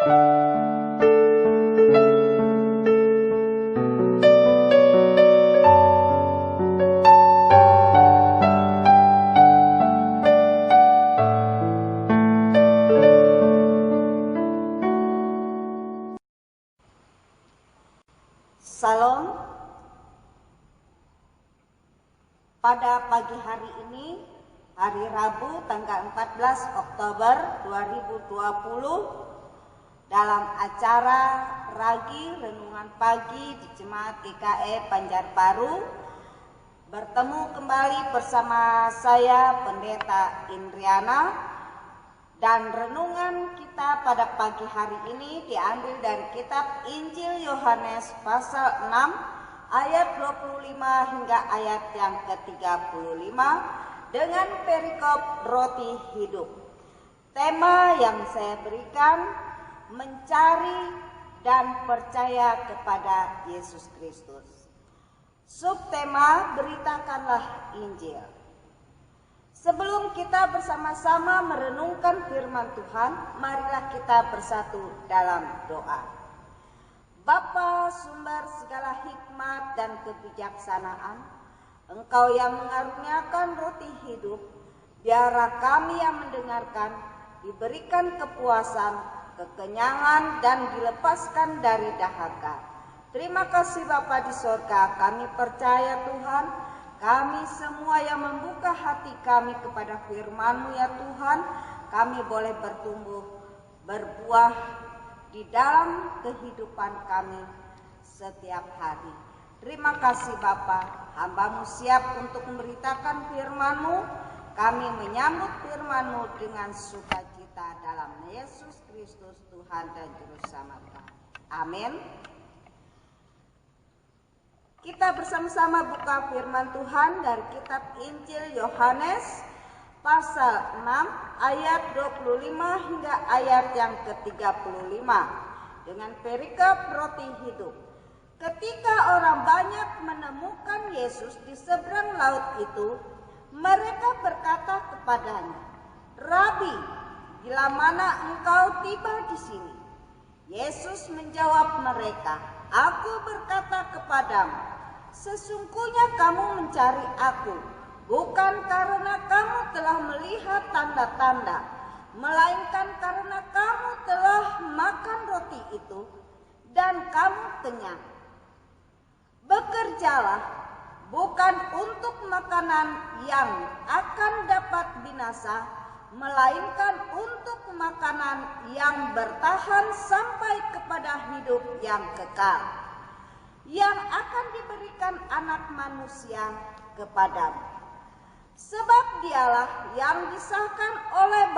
Salam. Pada pagi hari ini, hari Rabu tanggal 14 Oktober 2020, dalam acara Ragi Renungan Pagi di Jemaat GKE Banjarbaru, bertemu kembali bersama saya Pendeta Indriana, dan renungan kita pada pagi hari ini diambil dari kitab Injil Yohanes pasal 6 ayat 25 hingga ayat yang ke-35 dengan perikop roti hidup. Tema yang saya berikan, mencari dan percaya kepada Yesus Kristus. Subtema, beritakanlah Injil. Sebelum kita bersama-sama merenungkan firman Tuhan, marilah kita bersatu dalam doa. Bapa, sumber segala hikmat dan kebijaksanaan, Engkau yang mengaruniakan roti hidup, biarlah kami yang mendengarkan diberikan kepuasan, kekenyangan, dan dilepaskan dari dahaga. Terima kasih Bapa di sorga, kami percaya Tuhan, kami semua yang membuka hati kami kepada firman-Mu ya Tuhan, kami boleh bertumbuh, berbuah di dalam kehidupan kami setiap hari. Terima kasih Bapa, hamba-Mu siap untuk memberitakan firman-Mu, kami menyambut firman-Mu dengan sukacita dalam Yesus Kristus Tuhan dan Juru Selamat kami. Amin. Kita bersama-sama buka firman Tuhan dari kitab Injil Yohanes pasal 6 ayat 25 hingga ayat yang ke-35 dengan perikop roti hidup. Ketika orang banyak menemukan Yesus di seberang laut itu, mereka berkata kepadanya, "Rabi, bila mana engkau tiba di sini?" Yesus menjawab mereka, "Aku berkata kepadamu, sesungguhnya kamu mencari aku, bukan karena kamu telah melihat tanda-tanda, melainkan karena kamu telah makan roti itu dan kamu kenyang. Bekerjalah bukan untuk makanan yang akan dapat binasa, melainkan untuk makanan yang bertahan sampai kepada hidup yang kekal, yang akan diberikan Anak Manusia kepadamu. Sebab dialah yang disahkan oleh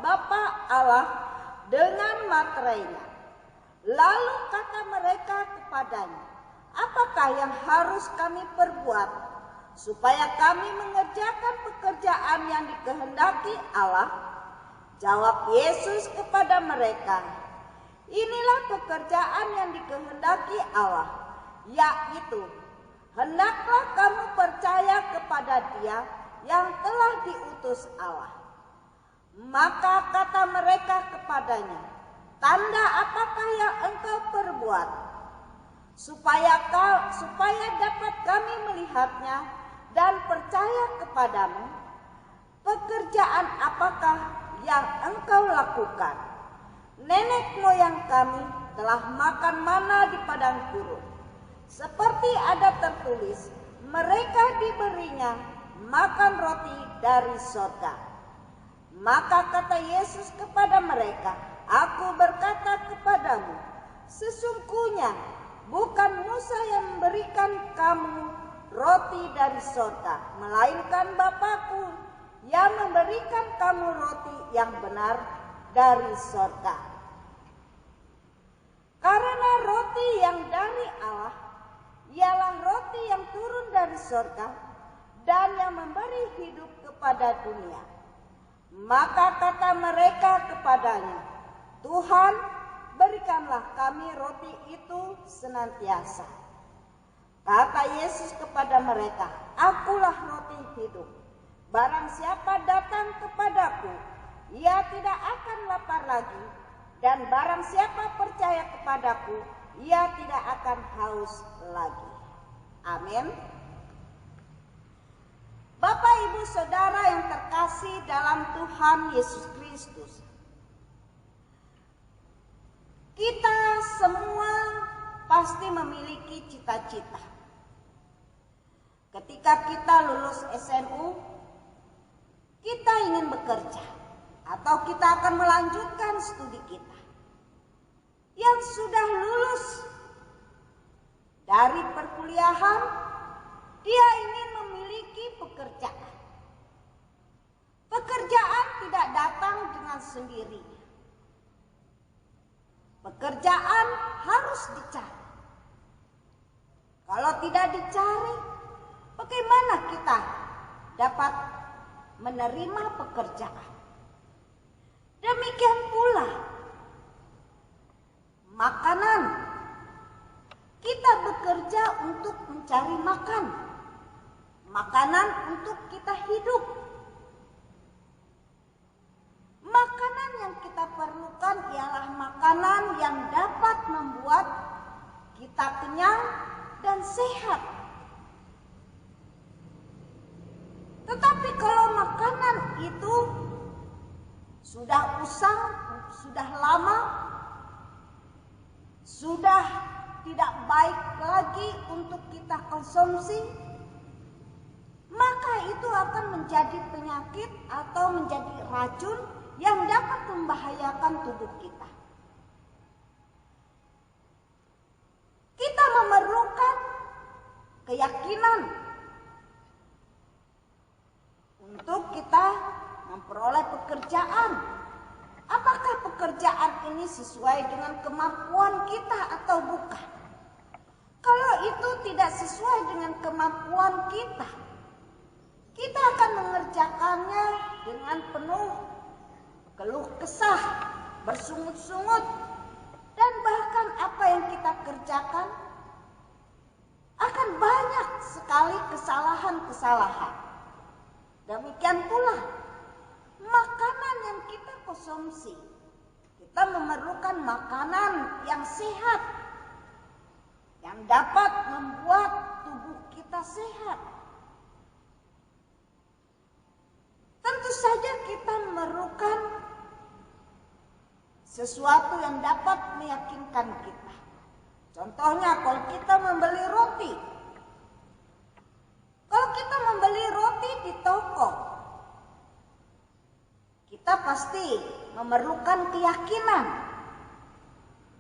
Bapa Allah dengan materainya." Lalu kata mereka kepadanya, "Apakah yang harus kami perbuat supaya kami mengerjakan pekerjaan yang dikehendaki Allah?" Jawab Yesus kepada mereka, "Inilah pekerjaan yang dikehendaki Allah, yaitu hendaklah kamu percaya kepada Dia yang telah diutus Allah." Maka kata mereka kepadanya, "Tanda apakah yang engkau perbuat, supaya dapat kami melihatnya dan percaya kepadamu? Pekerjaan apakah yang engkau lakukan? Nenek moyang kami telah makan mana di padang gurun, seperti ada tertulis, mereka diberinya makan roti dari sorga." Maka kata Yesus kepada mereka, "Aku berkata kepadamu, sesungguhnya bukan Musa yang memberikan kamu roti dari sorga, melainkan Bapa-Ku yang memberikan kamu roti yang benar dari sorga. Karena roti yang dari Allah ialah roti yang turun dari sorga dan yang memberi hidup kepada dunia." Maka kata mereka kepadanya, "Tuhan, berikanlah kami roti itu senantiasa." Kata Yesus kepada mereka, "Akulah roti hidup. Barang siapa datang kepadaku, ia tidak akan lapar lagi, dan barang siapa percaya kepadaku, ia tidak akan haus lagi. Amin. Bapak, Ibu, Saudara yang terkasih dalam Tuhan Yesus Kristus, kita semua pasti memiliki cita-cita. Ketika kita lulus SMU, kita ingin bekerja atau kita akan melanjutkan studi kita. Yang sudah lulus dari perkuliahan, dia ingin memiliki pekerjaan. Pekerjaan tidak datang dengan sendirinya. Pekerjaan harus dicari. Kalau tidak dicari, bagaimana kita dapat menerima pekerjaan? Demikian pula makanan. Kita bekerja untuk mencari makan. Makanan untuk kita hidup. Makanan yang kita perlukan ialah makanan yang dapat membuat kita kenyang dan sehat. Tetapi kalau makanan itu sudah usang, sudah lama, sudah tidak baik lagi untuk kita konsumsi, maka itu akan menjadi penyakit atau menjadi racun yang dapat membahayakan tubuh kita. Kita memerlukan keyakinan untuk kita memperoleh pekerjaan. Apakah pekerjaan ini sesuai dengan kemampuan kita atau bukan? Kalau itu tidak sesuai dengan kemampuan kita, kita akan mengerjakannya dengan penuh keluh kesah, bersungut-sungut, dan bahkan apa yang kita kerjakan akan banyak sekali kesalahan-kesalahan. Demikian pula makanan yang kita konsumsi. Kita memerlukan makanan yang sehat, yang dapat membuat tubuh kita sehat. Tentu saja kita memerlukan sesuatu yang dapat meyakinkan kita. Contohnya kalau kita membeli roti. Kalau kita membeli roti di toko, kita pasti memerlukan keyakinan.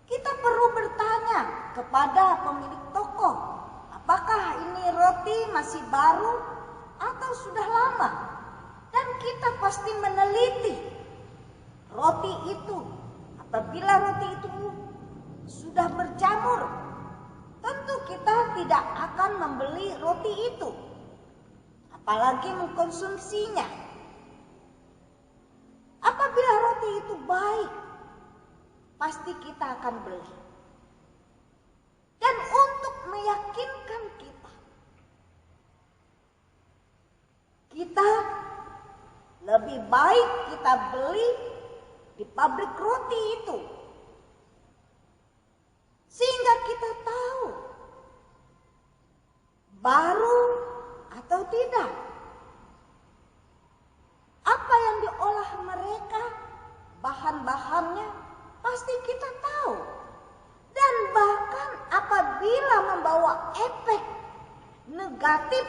Kita perlu bertanya kepada pemilik toko, apakah ini roti masih baru atau sudah lama? Dan kita pasti meneliti roti itu. Apabila roti itu sudah berjamur, tentu kita tidak akan membeli roti itu, apalagi mengkonsumsinya. Apabila roti itu baik, pasti kita akan beli. Dan untuk meyakinkan kita lebih baik kita beli di pabrik roti itu, sehingga kita tahu baru atau tidak. Apa yang diolah mereka, bahan-bahannya pasti kita tahu. Dan bahkan apabila membawa efek negatif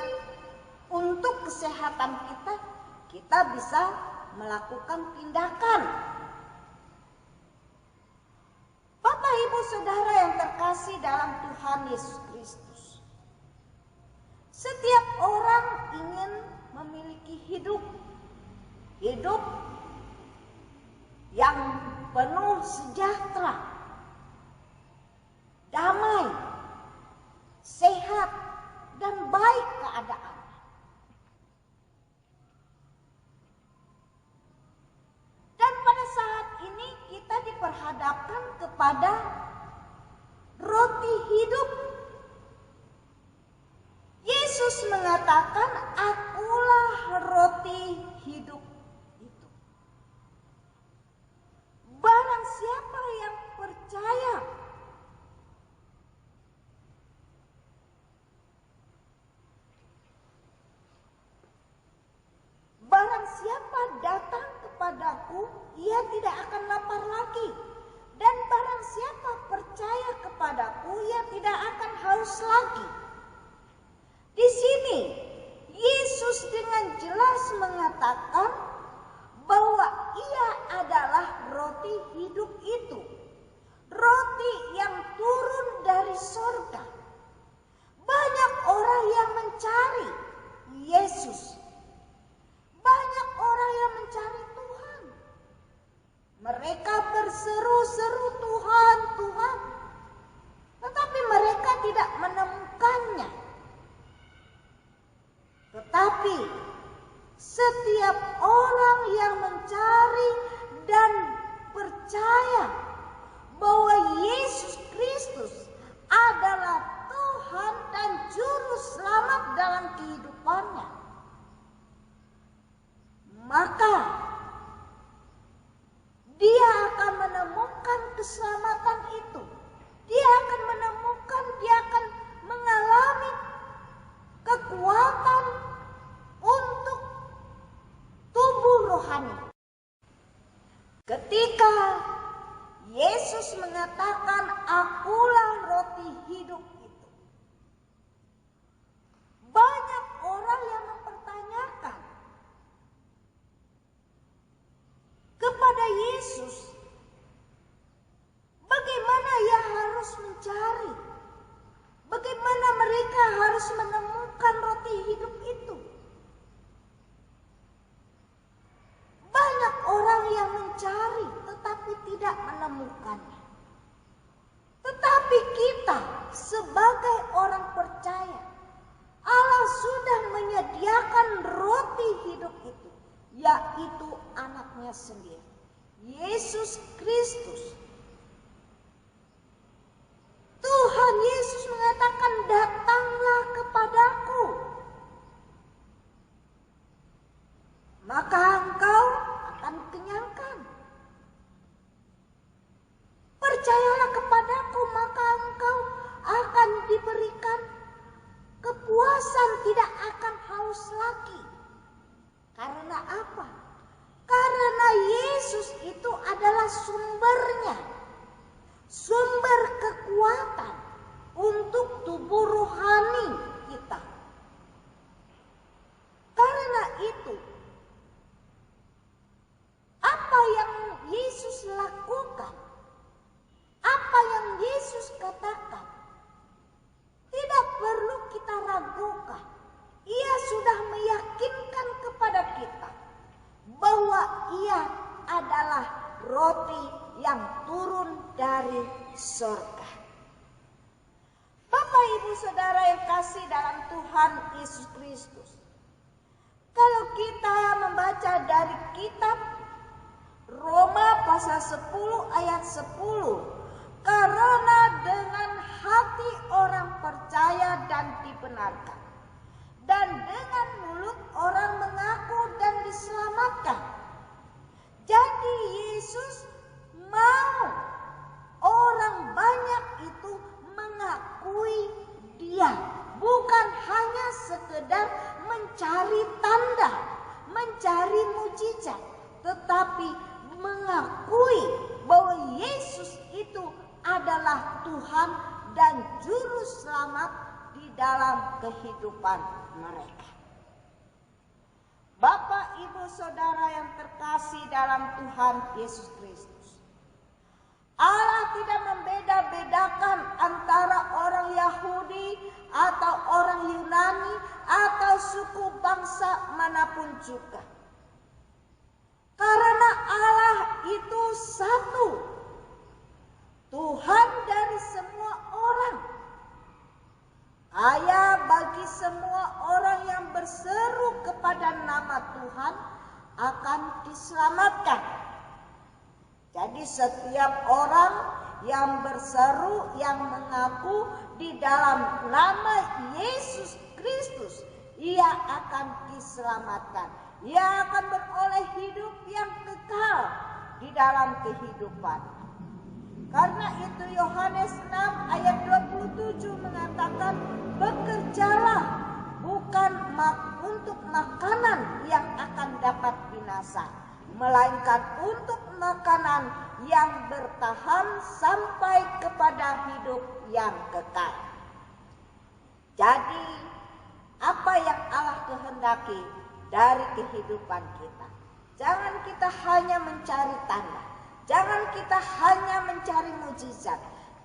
untuk kesehatan kita, kita bisa melakukan tindakan. Bapak, Ibu, Saudara yang terkasih dalam Tuhan Yesus Kristus, setiap orang ingin memiliki hidup yang penuh sejahtera, damai, sehat, dan baik keadaan. Dan pada saat ini kita diperhadapkan kepada roti hidup. Yesus mengatakan, "Akulah roti hidup itu. Barang siapa siapa datang kepadaku, ia tidak akan lapar lagi. Dan barang siapa percaya kepadaku, ia tidak akan haus lagi. Di sini Yesus dengan jelas mengatakan bahwa ia adalah roti hidup itu. Roti yang turun dari sorga. Banyak orang yang mencari Yesus. Banyak orang yang mencari Tuhan. Mereka berseru-seru Tuhan, Tuhan. Tetapi mereka tidak menemukannya. Tetapi setiap orang yang mencari dan percaya bahwa Yesus Kristus adalah Tuhan dan Juru Selamat dalam kehidupannya, maka dia akan menemukan keselamatan itu. Dia akan menemukan, dia akan mengalami kekuatan untuk tubuh rohani. Ketika Yesus mengatakan, "Akulah roti hidup itu," banyak orang yang mempertanyakan kepada Yesus, bagaimana ia harus mencari, bagaimana mereka harus menemukan roti hidup itu. Banyak orang yang mencari tetapi tidak menemukannya. Tetapi kita sebagai orang percaya, Allah sudah menyediakan roti hidup itu, yaitu anaknya sendiri, Yesus Kristus. Tuhan Yesus mengatakan, "Datanglah kepadaku, maka engkau akan kenyangkan. Percayalah kepadaku, maka engkau akan diberikan kepuasan, tidak akan haus lagi." Karena apa? Karena Yesus itu adalah sumbernya, sumber kekuatan untuk tubuh rohani kita. Karena itu, apa yang Yesus lakukan, apa yang Yesus katakan, tidak perlu kita ragukan. Ia sudah meyakinkan kepada kita bahwa ia adalah roti yang turun dari surga. Bapak, Ibu, Saudara yang kasih dalam Tuhan Yesus Kristus, kalau kita membaca dari kitab Roma pasal 10 ayat 10, "Karena dengan hati orang percaya dan dibenarkan, dan dengan mulut orang mengaku dan diselamatkan." Jadi Yesus mau orang banyak itu mengakui dia, bukan hanya sekedar mencari tanda, mencari mujizat, tetapi mengakui bahwa Yesus itu adalah Tuhan dan Juru Selamat di dalam kehidupan mereka. Bapak, Ibu, Saudara yang terkasih dalam Tuhan Yesus Kristus, Allah tidak membeda-bedakan antara orang Yahudi atau orang Yunani atau suku bangsa manapun juga. Karena Allah itu satu, Tuhan dari semua orang. Kaya bagi semua orang yang berseru kepada nama Tuhan akan diselamatkan. Jadi setiap orang yang berseru, yang mengaku di dalam nama Yesus Kristus, ia akan diselamatkan. Ia akan beroleh hidup yang kekal di dalam kehidupan. Karena itu Yohanes 6 ayat 27 mengatakan, "Bekerjalah, bukan untuk makanan yang akan dapat binasa, melainkan untuk makanan yang bertahan sampai kepada hidup yang kekal. Jadi, apa yang Allah kehendaki dari kehidupan kita? Jangan kita hanya mencari tanda, jangan kita hanya mencari mujizat,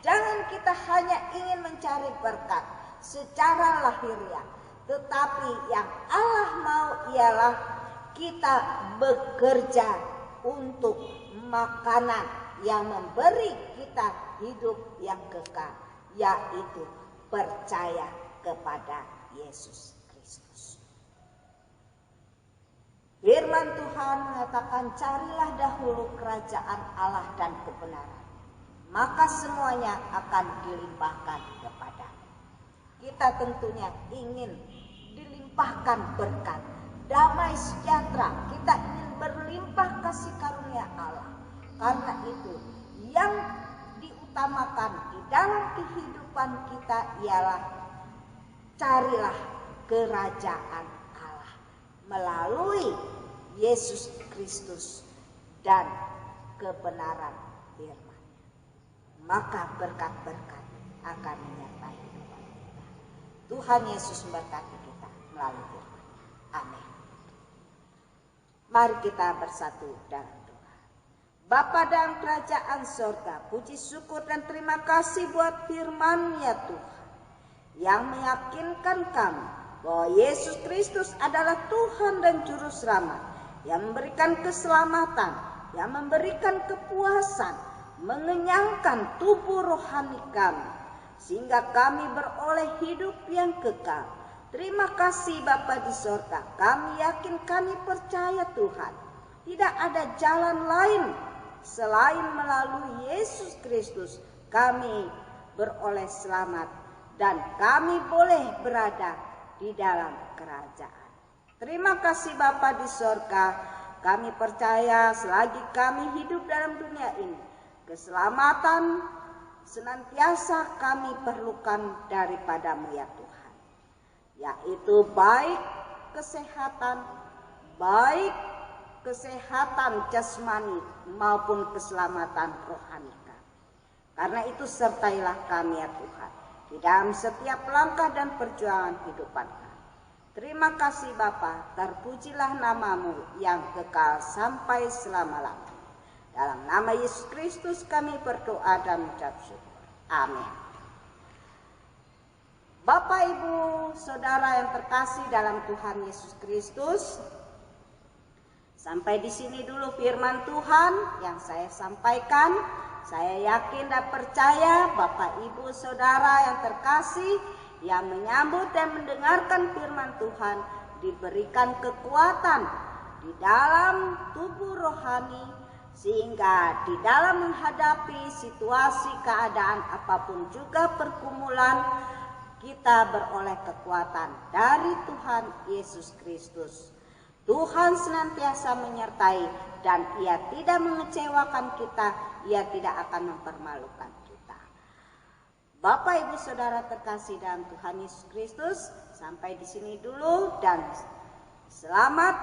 jangan kita hanya ingin mencari berkat secara lahiriah, tetapi yang Allah mau ialah kita bekerja untuk makanan yang memberi kita hidup yang kekal, yaitu percaya kepada Yesus Kristus. Firman Tuhan mengatakan, carilah dahulu kerajaan Allah dan kebenaran, maka semuanya akan dilimpahkan kepadamu. Kita tentunya ingin dilimpahkan berkat, damai sejahtera. Kita ingin berlimpah kasih karunia Allah. Karena itu yang diutamakan di dalam kehidupan kita ialah carilah kerajaan Allah melalui Yesus Kristus dan kebenaran firman. Maka berkat-berkat akan menyertai hidup kita. Tuhan Yesus memberkati kita melalui firman. Amin. Mari kita bersatu dalam doa. Bapa dalam kerajaan sorga, puji syukur dan terima kasih buat firman ya Tuhan, yang meyakinkan kami bahwa Yesus Kristus adalah Tuhan dan Juru Selamat, yang memberikan keselamatan, yang memberikan kepuasan, mengenyangkan tubuh rohani kami, sehingga kami beroleh hidup yang kekal. Terima kasih Bapa di sorga, kami yakin, kami percaya Tuhan, tidak ada jalan lain selain melalui Yesus Kristus kami beroleh selamat dan kami boleh berada di dalam kerajaan. Terima kasih Bapa di sorga, kami percaya selagi kami hidup dalam dunia ini, keselamatan senantiasa kami perlukan daripada-Mu ya Tuhan, yaitu baik kesehatan jasmani maupun keselamatan rohani kami. Karena itu sertailah kami ya Tuhan di dalam setiap langkah dan perjuangan kehidupan kami. Terima kasih Bapa, terpujilah nama-Mu yang kekal sampai selama-lamanya. Dalam nama Yesus Kristus kami berdoa dan mengucap syukur. Amin. Bapak, Ibu, Saudara yang terkasih dalam Tuhan Yesus Kristus, sampai di sini dulu firman Tuhan yang saya sampaikan. Saya yakin dan percaya Bapak, Ibu, Saudara yang terkasih yang menyambut dan mendengarkan firman Tuhan diberikan kekuatan di dalam tubuh rohani, sehingga di dalam menghadapi situasi keadaan apapun juga pergumulan, kita beroleh kekuatan dari Tuhan Yesus Kristus. Tuhan senantiasa menyertai dan Ia tidak mengecewakan kita, Ia tidak akan mempermalukan kita. Bapak, Ibu, Saudara terkasih dalam Tuhan Yesus Kristus, sampai di sini dulu dan selamat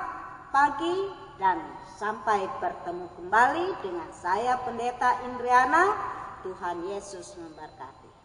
pagi dan sampai bertemu kembali dengan saya Pendeta Indriana. Tuhan Yesus memberkati.